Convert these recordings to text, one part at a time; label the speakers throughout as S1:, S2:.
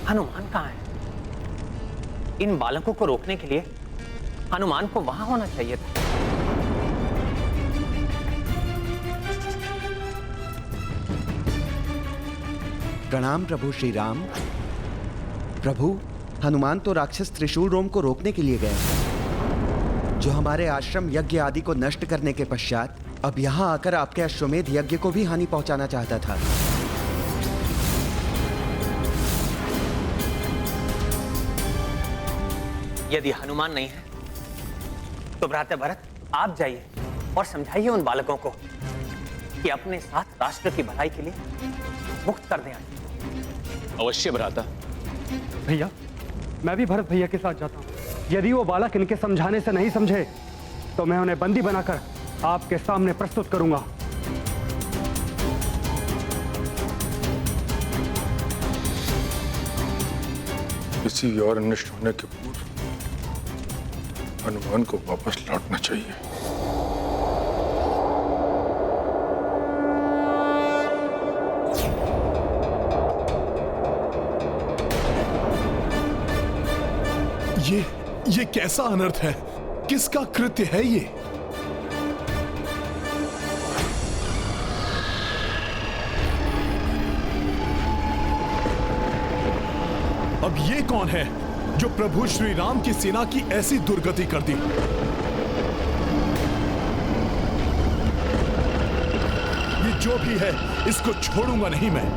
S1: हनुमान कहाँ है? इन बालकों को रोकने के लिए हनुमान को वहां होना चाहिए था।
S2: प्रणाम प्रभु श्री राम। प्रभु, हनुमान तो राक्षस त्रिशूल रोम को रोकने के लिए गए, जो हमारे आश्रम यज्ञ आदि को नष्ट करने के पश्चात अब यहाँ आकर आपके अश्वमेध यज्ञ को भी हानि पहुंचाना चाहता था।
S1: यदि हनुमान नहीं है तो भ्राता भरत आप जाइए और समझाइए उन बालकों को कि अपने साथ राष्ट्र की भलाई के लिए मुक्त कर दें।
S3: अवश्य भ्राता।
S4: भैया, मैं भी भरत भैया के साथ जाता हूँ। यदि वो बालक इनके समझाने से नहीं समझे तो मैं उन्हें बंदी बनाकर आपके सामने प्रस्तुत करूंगा।
S5: किसी और अनिष्ट होने के पूर्व हनुमान को वापस लौटना चाहिए।
S6: ये कैसा अनर्थ है? किसका कृत्य है ये? अब ये कौन है जो प्रभु श्री राम की सेना की ऐसी दुर्गति कर दी? ये जो भी है इसको छोड़ूंगा नहीं मैं।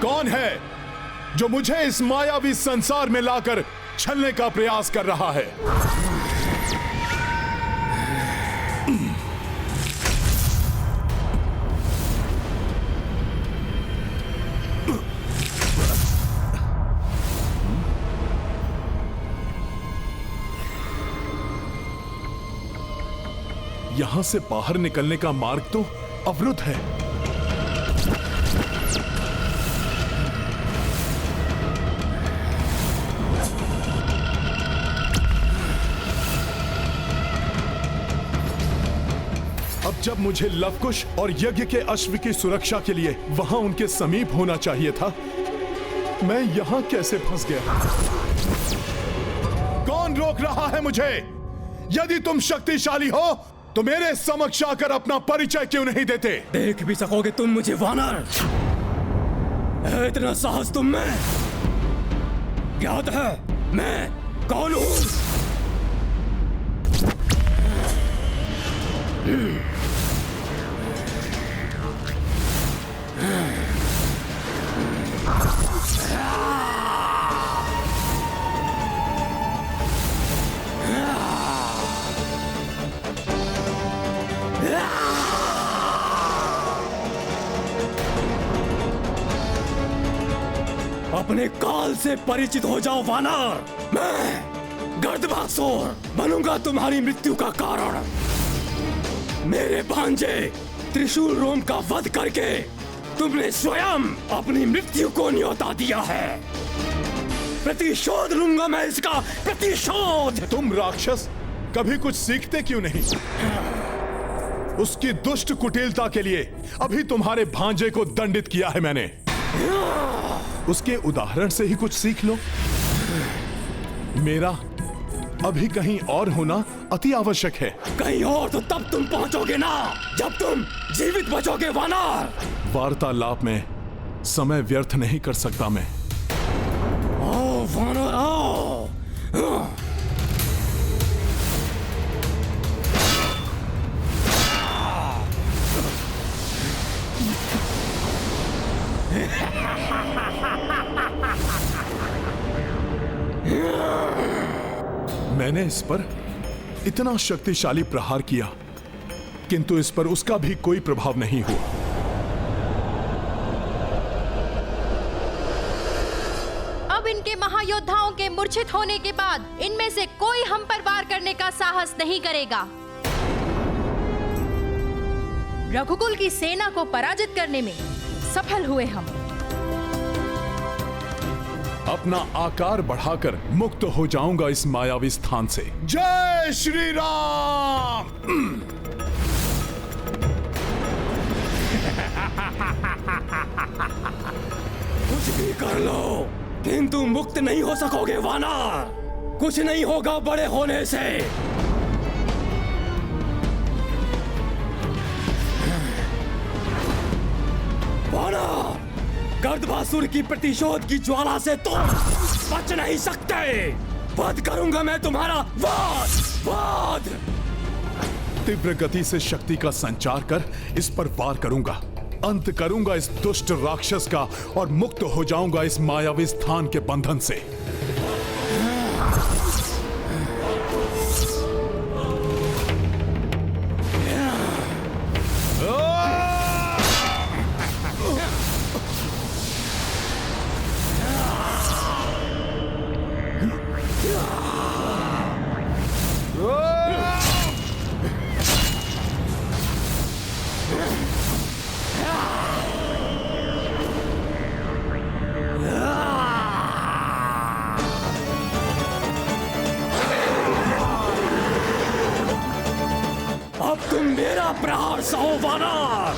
S6: कौन है जो मुझे इस मायावी संसार में लाकर छलने का प्रयास कर रहा है? यहां से बाहर निकलने का मार्ग तो अवरुद्ध है। अब जब मुझे लवकुश और यज्ञ के अश्व की सुरक्षा के लिए वहां उनके समीप होना चाहिए था, मैं यहां कैसे फंस गया? कौन रोक रहा है मुझे? यदि तुम शक्तिशाली हो तो मेरे समक्ष आकर अपना परिचय क्यों नहीं देते?
S7: देख भी सकोगे तुम मुझे वानर? है इतना साहस तुम में? ज्ञात है मैं कौन हूं? अपने काल से परिचित हो जाओ वानर। मैं गर्दभासुर बनूंगा तुम्हारी मृत्यु का कारण। मेरे भांजे त्रिशूल रोम का वध करके तुमने स्वयं अपनी मृत्यु को न्योता दिया है। प्रतिशोध लूंगा मैं इसका, प्रतिशोध।
S6: तुम राक्षस कभी कुछ सीखते क्यों नहीं? उसकी दुष्ट कुटिलता के लिए अभी तुम्हारे भांजे को दंडित किया है मैंने। उसके उदाहरण से ही कुछ सीख लो। मेरा अभी कहीं और होना अति आवश्यक है।
S7: कहीं और तो तब तुम पहुंचोगे ना जब तुम जीवित बचोगे वानर।
S6: वार्तालाप में समय व्यर्थ नहीं कर सकता मैं।
S7: आओ वानर आओ।
S6: मैंने इस पर इतना शक्तिशाली प्रहार किया, किंतु इस पर उसका भी कोई प्रभाव नहीं हुआ।
S8: अब इनके महायोद्धाओं के मूर्छित होने के बाद इनमें से कोई हम पर वार करने का साहस नहीं करेगा। रघुकुल की सेना को पराजित करने में सफल हुए हम।
S6: अपना आकार बढ़ाकर मुक्त हो जाऊंगा इस मायावी स्थान से। जय श्री राम।
S7: कुछ भी कर लो, किंतु मुक्त नहीं हो सकोगे वानर। कुछ नहीं होगा बड़े होने से। वानर, गर्दभासुर की प्रतिशोध की ज्वाला से तुम बच नहीं सकते। वध करूंगा मैं तुम्हारा। वध।
S6: तीव्र गति से शक्ति का संचार कर इस पर वार करूंगा। अंत करूंगा इस दुष्ट राक्षस का और मुक्त हो जाऊंगा इस मायावी स्थान के बंधन से।
S7: अब तुम मेरा प्रहार सहो वानर।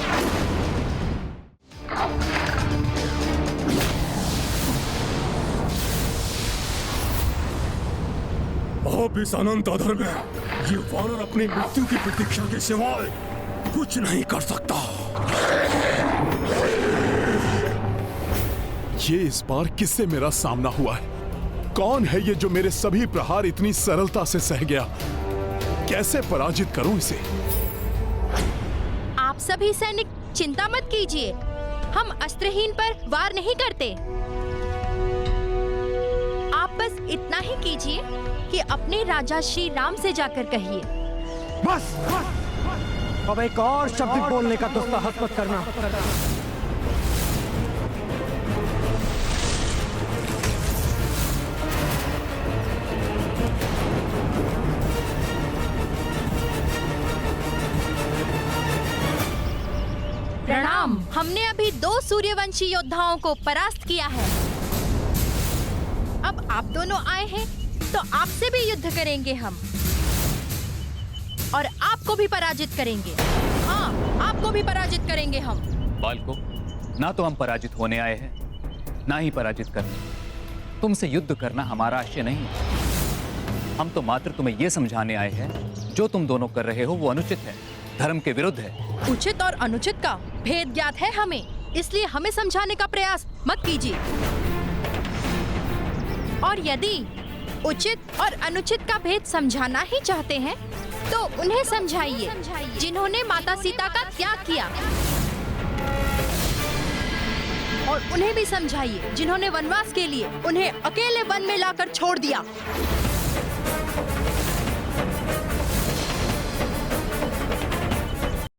S7: अब इस अनंत अधर में ये वानर अपनी मृत्यु की प्रतीक्षा के सिवाय कुछ नहीं कर सकता।
S6: ये इस बार किससे मेरा सामना हुआ है? कौन है ये जो मेरे सभी प्रहार इतनी सरलता से सह गया? कैसे पराजित करूं इसे?
S8: आप सभी सैनिक चिंता मत कीजिए, हम अस्त्रहीन पर वार नहीं करते। आप बस इतना ही कीजिए कि अपने राजा श्री राम से जाकर कहिए।
S4: बस अब एक और शब्द बोलने का दुस्साहस मत करना।
S8: प्रणाम। हमने अभी 2 सूर्यवंशी योद्धाओं को परास्त किया है। अब आप दोनों आए हैं तो आपसे भी युद्ध करेंगे हम, और आपको भी पराजित करेंगे। हाँ, आपको भी पराजित करेंगे हम।
S3: बालकों, ना तो हम पराजित होने आए हैं, ना ही पराजित करने। तुमसे युद्ध करना हमारा आशय नहीं है। हम तो मात्र तुम्हें यह समझाने आए हैं, जो तुम दोनों कर रहे हो वो अनुचित है, धर्म के विरुद्ध है।
S8: उचित और अनुचित का भेद ज्ञात है हमें, इसलिए हमें समझाने का प्रयास मत कीजिए। और यदि उचित और अनुचित का भेद समझाना ही चाहते हैं तो उन्हें समझाइए जिन्होंने माता सीता का त्याग किया, और उन्हें भी समझाइए जिन्होंने वनवास के लिए उन्हें अकेले वन में लाकर छोड़ दिया।